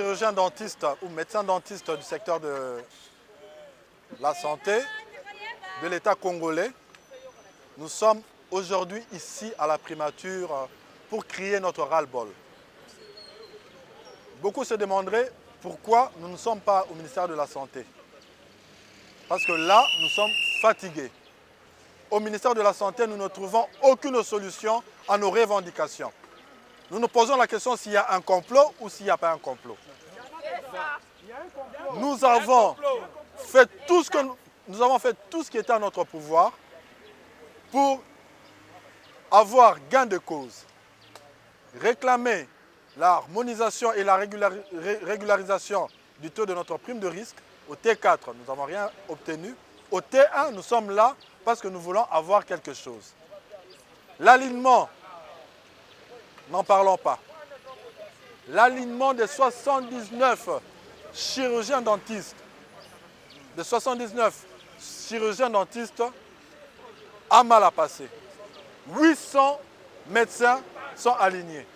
chirurgiens dentistes ou médecins dentistes du secteur de la santé de l'État congolais. Nous sommes aujourd'hui ici à la primature pour crier notre ras-le-bol. Beaucoup se demanderaient pourquoi nous ne sommes pas au ministère de la Santé. Parce que là, nous sommes fatigués. Au ministère de la Santé, nous ne trouvons aucune solution à nos revendications. Nous nous posons la question s'il y a un complot ou s'il n'y a pas un complot. Nous avons fait tout ce qui était à notre pouvoir pour avoir gain de cause, réclamer l'harmonisation et la régularisation du taux de notre prime de risque. Au T4, nous n'avons rien obtenu. Au T1, nous sommes là parce que nous voulons avoir quelque chose. L'alignement, n'en parlons pas. L'alignement des 79 chirurgiens dentistes, a mal à passer. 800 médecins sont alignés.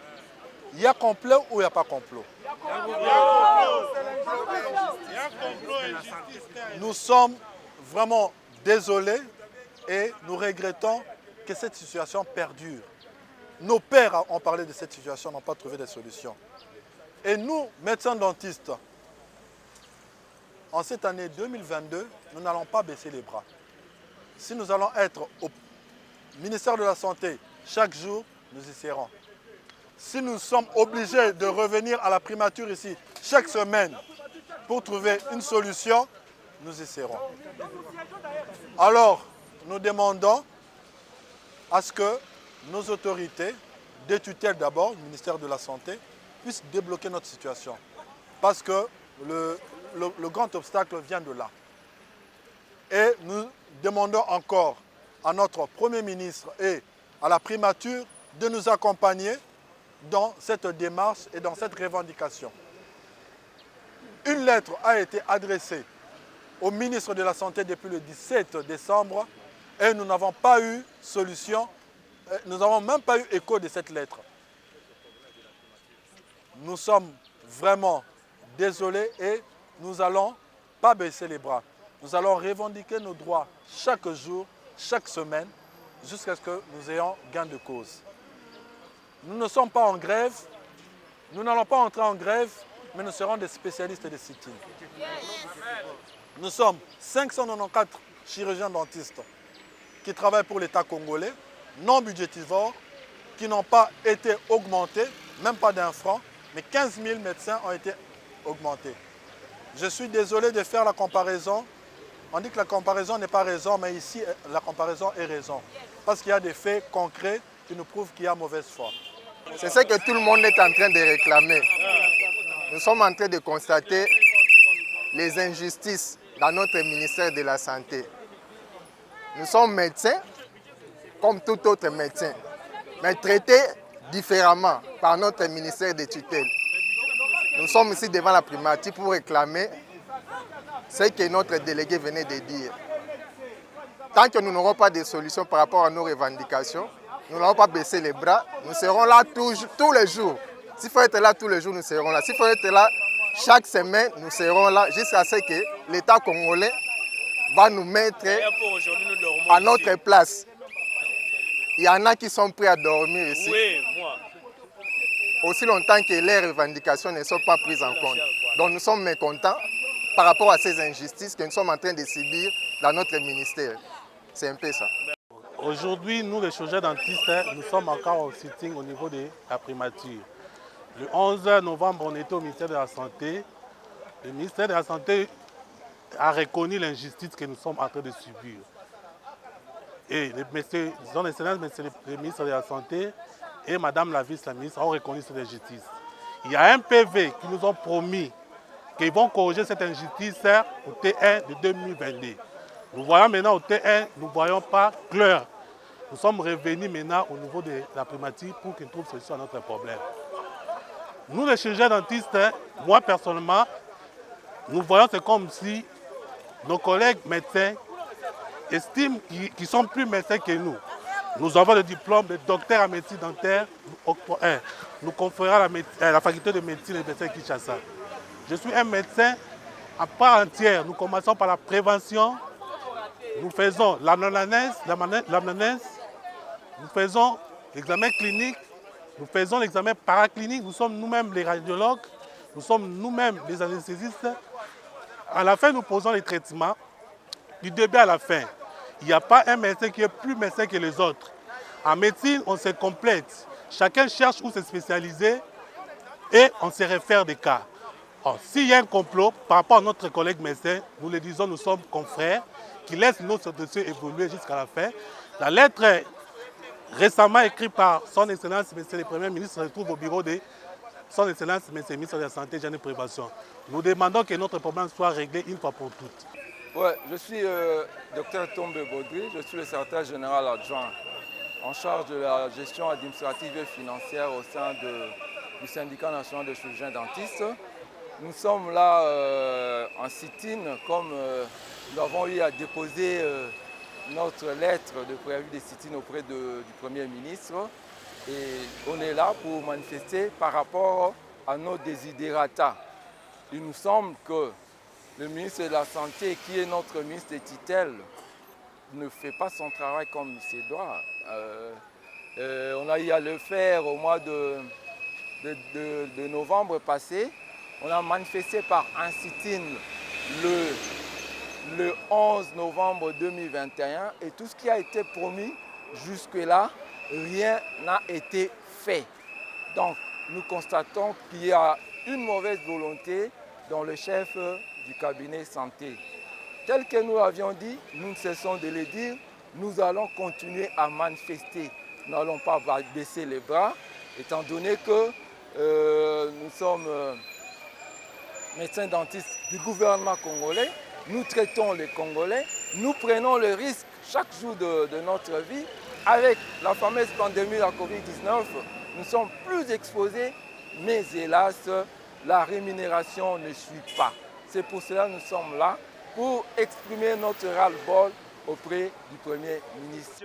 Il y a complot ou il n'y a pas complot? Nous sommes vraiment désolés et nous regrettons que cette situation perdure. Nos pères ont parlé de cette situation, n'ont pas trouvé de solution. Et nous, médecins dentistes, en cette année 2022, nous n'allons pas baisser les bras. Si nous allons être au ministère de la Santé chaque jour, nous y serons. Si nous sommes obligés de revenir à la primature ici chaque semaine pour trouver une solution, nous y serons. Alors, nous demandons à ce que nos autorités, des tutelles d'abord, le ministère de la Santé, puissent débloquer notre situation. Parce que le grand obstacle vient de là. Et nous demandons encore à notre Premier ministre et à la primature de nous accompagner dans cette démarche et dans cette revendication. Une lettre a été adressée au ministre de la Santé depuis le 17 décembre et nous n'avons pas eu solution, nous n'avons même pas eu écho de cette lettre. Nous sommes vraiment désolés et nous n'allons pas baisser les bras. Nous allons revendiquer nos droits chaque jour, chaque semaine, jusqu'à ce que nous ayons gain de cause. Nous ne sommes pas en grève, nous n'allons pas entrer en grève, mais nous serons des spécialistes des sit-ins. Nous sommes 594 chirurgiens dentistes qui travaillent pour l'État congolais, non budgétivores, qui n'ont pas été augmentés, même pas d'un franc, mais 15 000 médecins ont été augmentés. Je suis désolé de faire la comparaison. On dit que la comparaison n'est pas raison, mais ici, la comparaison est raison. Parce qu'il y a des faits concrets qui nous prouvent qu'il y a mauvaise foi. C'est ce que tout le monde est en train de réclamer. Nous sommes en train de constater les injustices dans notre ministère de la Santé. Nous sommes médecins, comme tout autre médecin, mais traités différemment par notre ministère de tutelle. Nous sommes ici devant la primature pour réclamer ce que notre délégué venait de dire. Tant que nous n'aurons pas de solution par rapport à nos revendications, nous n'allons pas baisser les bras, nous serons là tous les jours. S'il faut être là tous les jours, nous serons là. S'il faut être là chaque semaine, nous serons là jusqu'à ce que l'État congolais va nous mettre à notre place. Il y en a qui sont prêts à dormir ici. Oui, moi. Aussi longtemps que les revendications ne sont pas prises en compte. Donc nous sommes mécontents par rapport à ces injustices que nous sommes en train de subir dans notre ministère. C'est un peu ça. Aujourd'hui, nous les chirurgiens dentistes, nous sommes encore au sitting au niveau de la primature. Le 11 novembre, on était au ministère de la Santé. Le ministère de la Santé a reconnu l'injustice que nous sommes en train de subir. Et son Excellence, le ministre de la Santé et Madame la vice-ministre ont reconnu cette injustice. Il y a un PV qui nous ont promis qu'ils vont corriger cette injustice au T1 de 2022. Nous voyons maintenant au T1, nous ne voyons pas clair. Nous sommes revenus maintenant au niveau de la primature pour qu'ils trouvent solution à notre problème. Nous, les chirurgiens dentistes, moi personnellement, nous voyons c'est comme si nos collègues médecins estiment qu'ils sont plus médecins que nous. Nous avons le diplôme de docteur en médecine dentaire, nous conférons à la faculté de médecine et médecins Kinshasa. Je suis un médecin à part entière. Nous commençons par la prévention. Nous faisons l'amnèse, nous faisons l'examen clinique, nous faisons l'examen paraclinique, nous sommes nous-mêmes les radiologues, nous sommes nous-mêmes les anesthésistes. À la fin, nous posons les traitements du début à la fin. Il n'y a pas un médecin qui est plus médecin que les autres. En médecine, on se complète. Chacun cherche où se spécialiser et on se réfère des cas. S'il y a un complot par rapport à notre collègue médecin, nous le disons, nous sommes confrères, qui laissent notre dossier évoluer jusqu'à la fin. La lettre récemment écrite par son Excellence, Monsieur le Premier ministre, se trouve au bureau de son Excellence, Monsieur le ministre de la Santé, Hygiène et Prévention. Nous demandons que notre problème soit réglé une fois pour toutes. Ouais, je suis Dr Tombe Baudry, je suis le secrétaire général adjoint en charge de la gestion administrative et financière au sein du syndicat national des chirurgiens dentistes. Nous sommes là en sit-in comme nous avons eu à déposer notre lettre de préavis de sit-in auprès du Premier ministre. Et on est là pour manifester par rapport à nos desiderata. Il nous semble que le ministre de la Santé, qui est notre ministre de tutelle, ne fait pas son travail comme il se doit. On a eu à le faire au mois de novembre passé. On a manifesté par un sit-in le 11 novembre 2021 et tout ce qui a été promis jusque-là, rien n'a été fait. Donc nous constatons qu'il y a une mauvaise volonté dans le chef du cabinet santé. Tel que nous l'avions dit, nous ne cessons de le dire, nous allons continuer à manifester. Nous n'allons pas baisser les bras, étant donné que nous sommes médecins dentistes du gouvernement congolais, nous traitons les Congolais, nous prenons le risque chaque jour de notre vie. Avec la fameuse pandémie de la Covid-19, nous sommes plus exposés, mais hélas, la rémunération ne suit pas. C'est pour cela que nous sommes là, pour exprimer notre ras-le-bol auprès du Premier ministre.